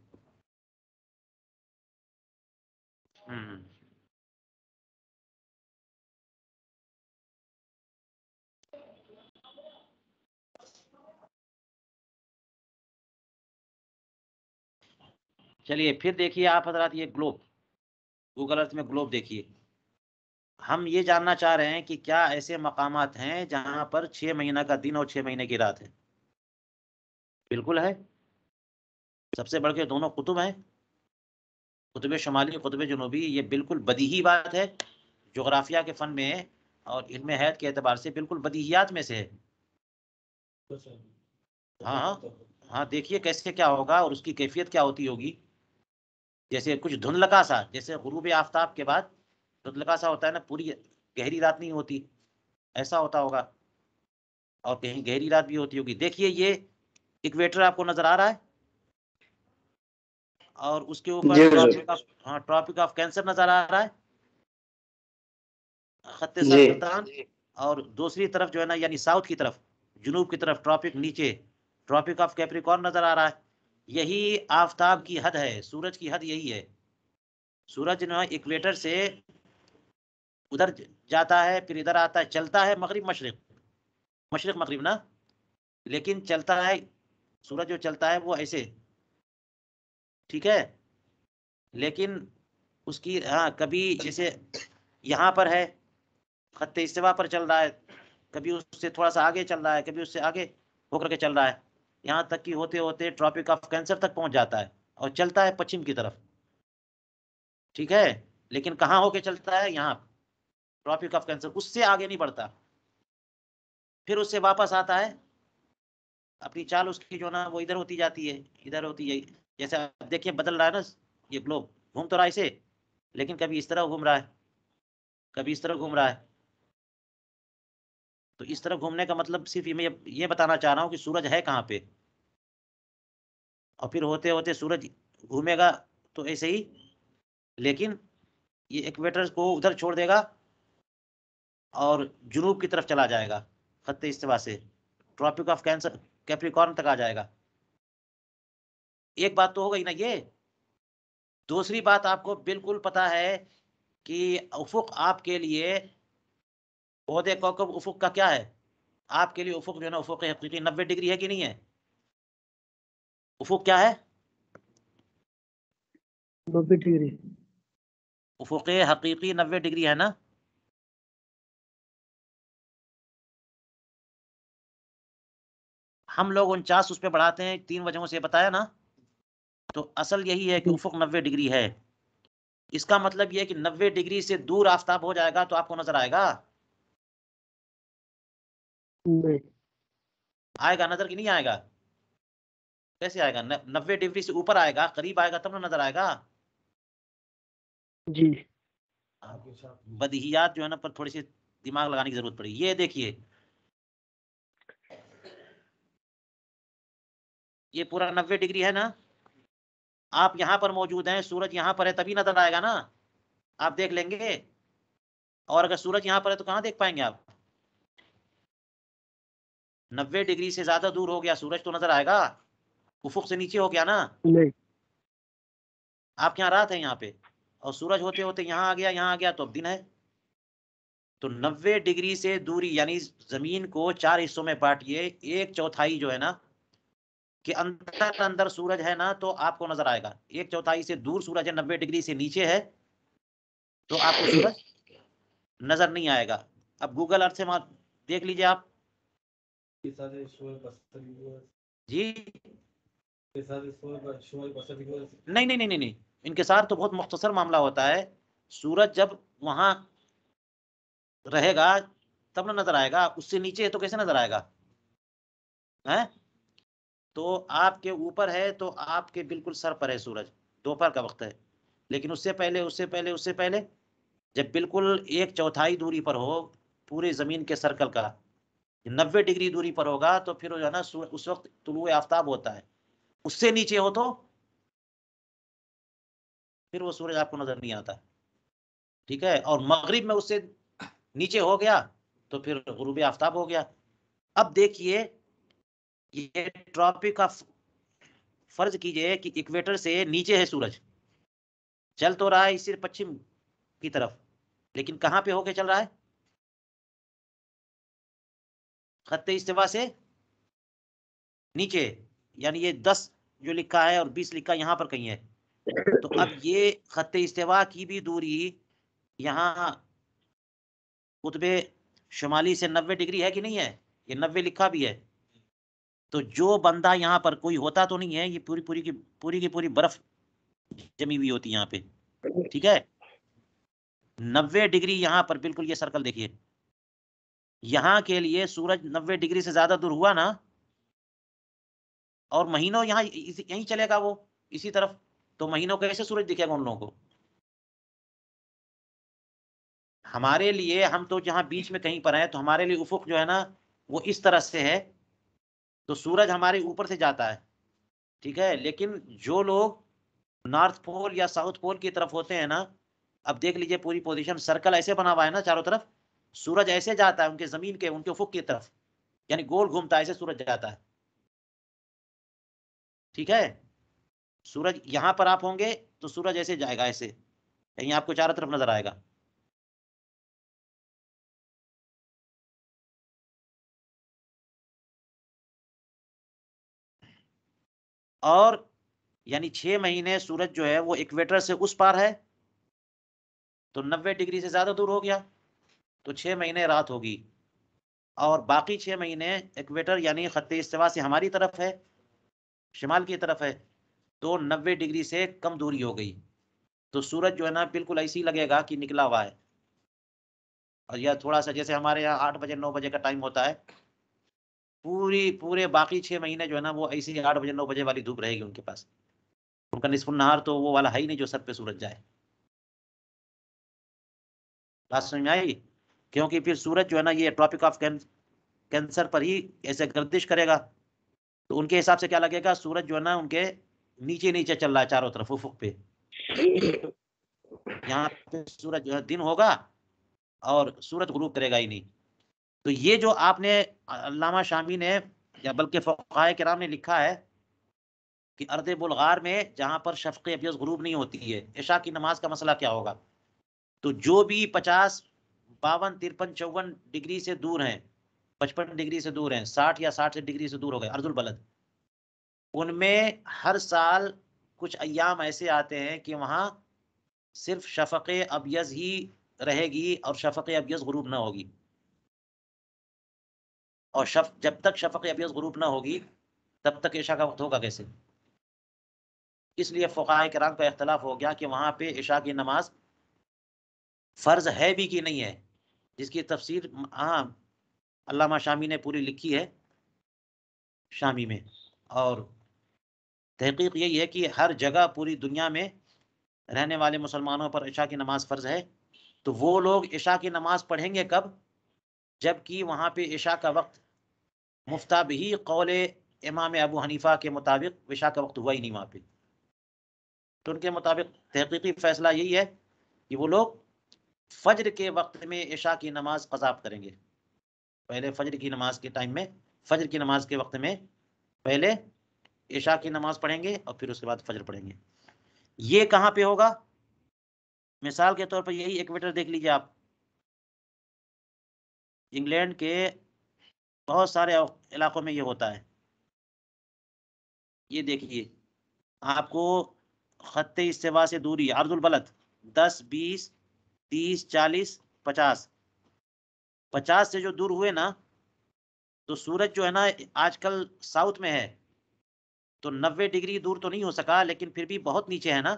हम्म, चलिए फिर देखिए आप हजरात, ये ग्लोब, गूगल अर्थ में ग्लोब देखिए। हम ये जानना चाह रहे हैं कि क्या ऐसे मकामात हैं जहां पर 6 महीना का दिन और 6 महीने की रात है। बिल्कुल है। सबसे बढ़ के दोनों कुतुब हैं, कुतुब शुमाली, कुतुब जनूबी। ये बिल्कुल बदीही बात है, जोग्राफिया के फन में और इल्म हैत के एतबार से बिल्कुल बदीहियात में से है। हाँ हाँ हाँ, देखिए कैसे क्या होगा और उसकी कैफियत क्या होती होगी। जैसे कुछ धुंधलका सा, जैसे गुरूब आफ्ताब के बाद धुंधलका सा होता है ना, पूरी गहरी रात नहीं होती, ऐसा होता होगा, और कहीं गहरी रात भी होती होगी। देखिए ये इक्वेटर आपको नजर आ रहा है, और उसके ऊपर जी ट्रॉपिक ऑफ, हाँ, ट्रॉपिक ऑफ कैंसर नजर आ रहा है, खत्ते जी सरतान। और दूसरी तरफ जो है ना, यानी साउथ की तरफ, जुनूब की तरफ ट्रॉपिक, नीचे ट्रॉपिक ऑफ कैप्रिकॉर्न नजर आ रहा है। यही आफताब की हद है, सूरज की हद यही है। सूरज ना इक्वेटर से उधर जाता है, फिर इधर आता है, चलता है मगरिब मशरिक, मशरिक मगरिब ना, लेकिन चलता है, सूरज जो चलता है वो ऐसे, ठीक है। लेकिन उसकी, हाँ, कभी जैसे यहाँ पर है, खत्ते इस्तिवा पर चल रहा है, कभी उससे थोड़ा सा आगे चल रहा है, कभी उससे आगे होकर के चल रहा है, यहाँ तक कि होते होते ट्रॉपिक ऑफ कैंसर तक पहुंच जाता है और चलता है पश्चिम की तरफ, ठीक है। लेकिन कहाँ होके चलता है, यहाँ ट्रॉपिक ऑफ कैंसर, उससे आगे नहीं बढ़ता, फिर उससे वापस आता है। अपनी चाल उसकी जो ना वो इधर होती जाती है, इधर होती है। जैसे आप देखिए बदल रहा है ना, ये ग्लोब घूम तो रहा है इसे, लेकिन कभी इस तरह घूम रहा है, कभी इस तरह घूम रहा है। तो इस तरह घूमने का मतलब सिर्फ मैं ये बताना चाह रहा हूँ कि सूरज है कहाँ पे, और फिर होते होते सूरज घूमेगा तो ऐसे ही, लेकिन ये इक्वेटर को उधर छोड़ देगा और जुनूब की तरफ चला जाएगा, खत्ते इस्तिवा से ट्रॉपिक ऑफ कैंसर कैप्रिकॉर्न तक आ जाएगा। एक बात तो हो गई ना ये। दूसरी बात, आपको बिल्कुल पता है कि उफुक आपके लिए, ओहदे कौकब उफुक का क्या है, आपके लिए उफुक जो है ना, उफुक हकीकी 90 डिग्री है कि नहीं है। उफुक क्या है? 90 डिग्री। उफुक हकीकी 90 डिग्री है ना। हम लोग 49 उस पर बढ़ाते हैं 3 वजहों से बताया ना। तो असल यही है कि उफुक 90 डिग्री है। इसका मतलब यह है कि 90 डिग्री से दूर आफताब हो जाएगा तो आपको नजर आएगा। नहीं। आएगा नजर कि नहीं आएगा? कैसे आएगा? 90 डिग्री से ऊपर आएगा, करीब आएगा तब ना नजर आएगा। जी। बदहियात जो है ना पर थोड़ी सी दिमाग लगाने की जरूरत पड़ी। ये देखिए ये पूरा 90 डिग्री है ना। आप यहाँ पर मौजूद हैं, सूरज यहाँ पर है तभी नजर आएगा ना, आप देख लेंगे। और अगर सूरज यहाँ पर है तो कहाँ देख पाएंगे आप? 90 डिग्री से ज्यादा दूर हो गया सूरज तो नजर आएगा, उफुक से नीचे हो गया ना। नहीं। आप यहाँ रात है यहाँ पे, और सूरज होते होते यहाँ आ गया, यहाँ आ गया तो अब दिन है। तो 90 डिग्री से दूरी यानी जमीन को 4 हिस्सों में बांटिए, 1/4 जो है ना कि अंदर अंदर सूरज है ना तो आपको नजर आएगा। 1/4 से दूर सूरज है, 90 डिग्री से नीचे है तो आपको सूरज नजर नहीं आएगा। अब गूगल अर्थ से देख लीजिए आप जी। नहीं नहीं नहीं नहीं नहीं, इनकिसार तो बहुत मुख्तसर मामला होता है। सूरज जब वहां रहेगा तब ना नजर आएगा, उससे नीचे है तो कैसे नजर आएगा है? तो आपके ऊपर है तो आपके बिल्कुल सर पर है सूरज, दोपहर का वक्त है। लेकिन उससे पहले जब बिल्कुल 1/4 दूरी पर हो पूरे जमीन के सर्कल का, 90 डिग्री दूरी पर होगा तो फिर जो है ना उस वक्त तुलुए आफ्ताब होता है। उससे नीचे हो तो फिर वो सूरज आपको नजर नहीं आता। ठीक है, और मगरिब में उससे नीचे हो गया तो फिर गुरूब आफ्ताब हो गया। अब देखिए ये ट्रॉपिक का फर्ज कीजिए कि इक्वेटर से नीचे है सूरज, चल तो रहा है इसी पश्चिम की तरफ, लेकिन कहां पे होके चल रहा है? खत्ते इस्तिवा से नीचे, यानी ये 10 जो लिखा है और 20 लिखा यहां पर कहीं है। तो अब ये खत्ते इस्तिवा की भी दूरी यहाँ कुतबे शुमाली से 90 डिग्री है कि नहीं है? ये 90 लिखा भी है। तो जो बंदा यहाँ पर कोई होता तो नहीं है, ये पूरी की पूरी बर्फ जमी हुई होती है यहाँ पे। ठीक है, 90 डिग्री यहाँ पर बिल्कुल ये सर्कल देखिए, यहाँ के लिए सूरज 90 डिग्री से ज्यादा दूर हुआ ना, और महीनों यहाँ यहीं चलेगा वो इसी तरफ, तो महीनों कैसे सूरज दिखेगा उन लोगों को? हमारे लिए हम तो जहाँ बीच में कहीं पर हैं तो हमारे लिए उफुक जो है ना वो इस तरह से है, तो सूरज हमारे ऊपर से जाता है। ठीक है, लेकिन जो लोग नॉर्थ पोल या साउथ पोल की तरफ होते हैं ना, अब देख लीजिए पूरी पोजीशन सर्कल ऐसे बना हुआ है ना चारों तरफ, सूरज ऐसे जाता है उनके जमीन के उनके उफुक की तरफ, यानी गोल घूमता है ऐसे सूरज जाता है। ठीक है, सूरज यहां पर आप होंगे तो सूरज ऐसे जाएगा, ऐसे कहीं आपको चारों तरफ नजर आएगा। और यानी 6 महीने सूरज जो है वो इक्वेटर से उस पार है, तो 90 डिग्री से ज्यादा दूर हो गया, तो 6 महीने रात होगी। और बाकी 6 महीने इक्वेटर यानी खत्ते इस्तिवा से हमारी तरफ है, शिमाल की तरफ है, तो 90 डिग्री से कम दूरी हो गई। तो सूरज जो है ना बिल्कुल ऐसी लगेगा कि निकला हुआ है। और यह थोड़ा सा जैसे हमारे यहाँ 8 बजे 9 बजे का टाइम होता है, पूरे बाकी 6 महीने जो है ना वो ऐसी 8 बजे 9 बजे वाली धूप रहेगी उनके पास। उनका निस्फुन नहार तो वो वाला है ही नहीं जो सर पे सूरज जाए। बात समझ में आई? क्योंकि फिर सूरज जो है ना ये ट्रॉपिक ऑफ कैंसर पर ही ऐसे गर्दिश करेगा, तो उनके हिसाब से क्या लगेगा, सूरज जो है ना उनके नीचे नीचे चल रहा है चारों तरफ उफुक पे। यहाँ पे सूरज जो है दिन होगा और सूरज गुरूब करेगा ही नहीं। तो ये जो आपने अल्लामा शामी ने या बल्कि फुक़हाए किराम ने लिखा है कि अर्द बुल्गार में जहां पर शफ़क़ अब्यज़ गुरूब नहीं होती है, इशा की नमाज का मसला क्या होगा? तो जो भी 50 52 53 54 डिग्री से दूर हैं, 55 डिग्री से दूर हैं, 60 या 60 डिग्री से दूर हो गए अर्जुल बलद, उनमें हर साल कुछ अय्याम ऐसे आते हैं कि वहाँ सिर्फ शफ़क़ अबयज़ ही रहेगी और शफ़क़ अबयज़ ग़ुरूब ना होगी। और जब तक शफ़क़ अबयज़ ग़ुरूब ना होगी तब तक इशा का वक्त होगा कैसे? इसलिए फ़ुक़हाए किराम का इख्तिलाफ हो गया कि वहाँ पे इशा की नमाज फ़र्ज़ है भी कि नहीं है, जिसकी तफसीर अल्लामा शामी ने पूरी लिखी है शामी में। और तहक़ीक़ यही है कि हर जगह पूरी दुनिया में रहने वाले मुसलमानों पर इशा की नमाज फ़र्ज़ है। तो वो लोग इशा की नमाज पढ़ेंगे कब? जबकि वहाँ पे इशा का वक्त मुफ्ता बिही कौले इमाम अबू हनीफ़ा के मुताबिक इशा का वक्त हुआ ही नहीं वहाँ पे। तो उनके मुताबिक तहक़ीक़ी फ़ैसला यही है कि वो लोग फ़ज्र के वक्त में इशा की नमाज क़ज़ा करेंगे। पहले फ़ज्र की नमाज के टाइम में, फ़ज्र की नमाज के वक्त में पहले इशा की नमाज पढ़ेंगे और फिर उसके बाद फ़ज्र पढ़ेंगे। ये कहाँ पे होगा? मिसाल के तौर पर यही इक्वेटर देख लीजिए आप। इंग्लैंड के बहुत सारे इलाकों में ये होता है। ये देखिए, आपको ख़त्ते इस्तिवा से दूरी अर्ज़ुल बलद 10, 20, 30, 40, 50, 50 से जो दूर हुए ना, तो सूरज जो है ना आजकल साउथ में है, तो 90 डिग्री दूर तो नहीं हो सका, लेकिन फिर भी बहुत नीचे है ना।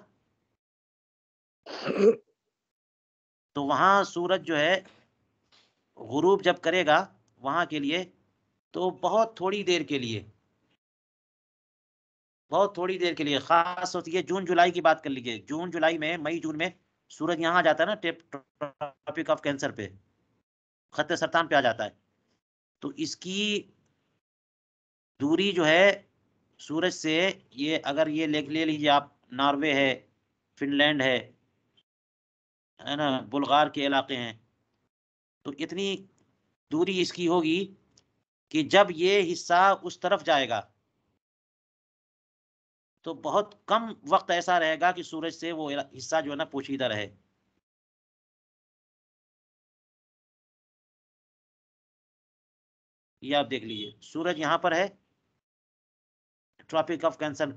तो वहाँ सूरज जो है ग़ुरूब जब करेगा वहाँ के लिए, तो बहुत थोड़ी देर के लिए, बहुत थोड़ी देर के लिए, ख़ास होती है जून जुलाई की बात कर लीजिए। जून जुलाई में, मई जून में सूरज यहाँ आ जाता है ना, ट्रॉपिक ऑफ कैंसर पे, ख़त्ते सरतान पे आ जाता है। तो इसकी दूरी जो है सूरज से, ये अगर ये ले लीजिए आप, नॉर्वे है, फ़िनलैंड है ना, बुल्गार के इलाके हैं, तो इतनी दूरी इसकी होगी कि जब ये हिस्सा उस तरफ जाएगा, तो बहुत कम वक़्त ऐसा रहेगा कि सूरज से वो हिस्सा जो है ना पोशीदा रहे। ये आप देख लीजिए, सूरज यहाँ पर है ट्रॉपिक ऑफ कैंसर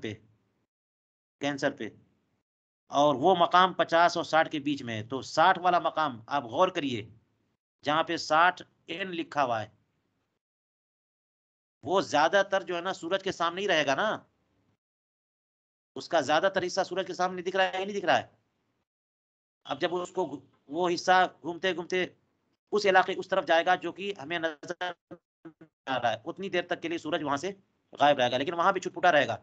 पे, और वो मकाम 50 और 60 के बीच में है। तो 60 वाला मकाम आप गौर करिए, जहाँ पे 60 एन लिखा हुआ है, वो ज़्यादातर जो है ना सूरज के सामने ही रहेगा ना। उसका ज़्यादातर हिस्सा सूरज के सामने दिख रहा है या नहीं दिख रहा है? अब जब उसको वो हिस्सा घूमते-घूमते उस इलाके उस तरफ जाएगा जो कि हमें नज़र आ रहा है, उतनी देर तक के लिए सूरज वहाँ से गायब रहेगा, लेकिन वहाँ भी छुटपुटा रहेगा,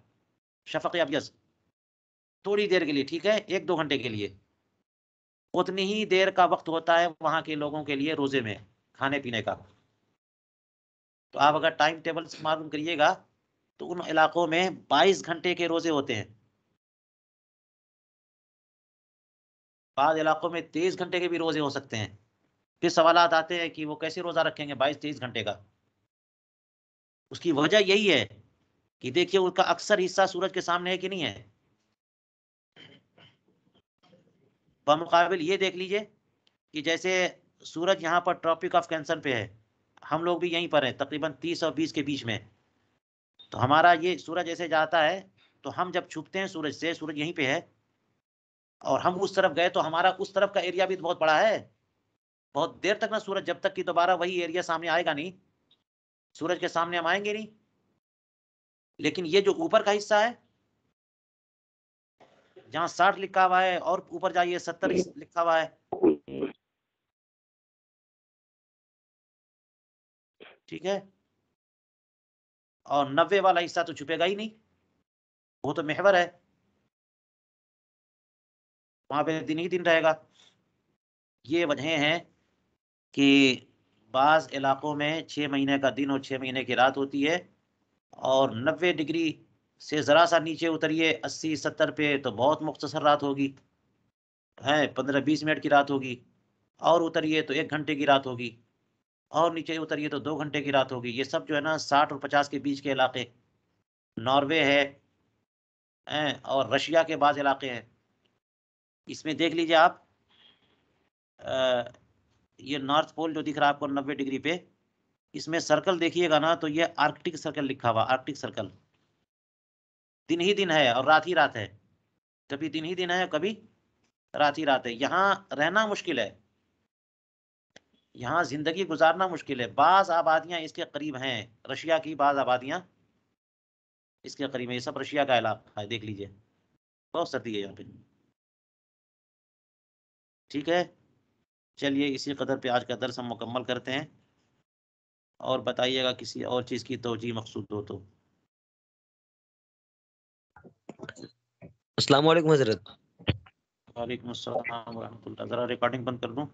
शफ़क़ अबयज़, थोड़ी देर के लिए, ठीक है? 1-2 घंटे के लिए। उतनी ही देर का वक़्त होता है वहाँ के लोगों के लिए रोज़े में, खाने-पीने का। तो आप अगर टाइम टेबल से मालूम करिएगा, तो उन इलाकों में 22 घंटे के रोज़े होते हैं। बाद इलाकों में 23 घंटे के भी रोज़े हो सकते हैं। फिर सवालात आते हैं कि वो कैसे रोज़ा रखेंगे 22-23 घंटे का? उसकी वजह यही है कि देखिए उसका अक्सर हिस्सा सूरज के सामने है कि नहीं है? बमुकाबिल ये देख लीजिए कि जैसे सूरज यहाँ पर ट्रॉपिक ऑफ कैंसर पे है, हम लोग भी यहीं पर हैं, तकरीबन 30 और 20 के बीच में। तो हमारा ये सूरज ऐसे जाता है, तो हम जब छुपते हैं सूरज से, सूरज यहीं पे है और हम उस तरफ गए, तो हमारा उस तरफ का एरिया भी तो बहुत बड़ा है। बहुत देर तक ना सूरज, जब तक कि दोबारा वही एरिया सामने आएगा नहीं, सूरज के सामने हम आएँगे नहीं। लेकिन ये जो ऊपर का हिस्सा है, जहाँ 60 लिखा हुआ है और ऊपर जाइए 70 लिखा हुआ है, ठीक है? और 90 वाला हिस्सा तो छुपेगा ही नहीं, वो तो महवर है, वहाँ पे दिन ही दिन रहेगा। ये वजहें हैं कि बाज़ इलाकों में 6 महीने का दिन और 6 महीने की रात होती है, और 90 डिग्री से ज़रा-सा नीचे उतरिए 80-70 पे, तो बहुत मुख्तसर रात होगी, हैं 15-20 मिनट की रात होगी, और उतरिए तो 1 घंटे की रात होगी, और नीचे उतरिए तो 2 घंटे की रात होगी। ये सब जो है ना 60 और 50 के बीच के इलाके, नॉर्वे है, हैं, और रशिया के बाज़ इलाके हैं। इसमें देख लीजिए आप, अ, ये नॉर्थ पोल जो दिख रहा है आपको 90 डिग्री पे, इसमें सर्कल देखिएगा ना, तो ये आर्कटिक सर्कल लिखा हुआ, आर्कटिक सर्कल। दिन ही दिन है और रात ही रात है, कभी दिन ही दिन है कभी रात ही रात है। यहाँ रहना मुश्किल है, यहाँ जिंदगी गुजारना मुश्किल है। बाज आबादियां इसके करीब हैं, रशिया की बाज आबादियां इसके करीब है। ये सब रशिया का इलाका है, देख लीजिए, बहुत सर्दी है यहाँ पे। ठीक है, चलिए इसी कदर पे आज का दर्स हम मुकम्मल करते हैं, और बताइएगा किसी और चीज़ की तवजीह मकसूद हो तो। अस्सलाम वालेकुम हज़रत। वालेकुम अस्सलाम व रहमतुल्लाह। ज़रा रिकॉर्डिंग बंद कर दूं।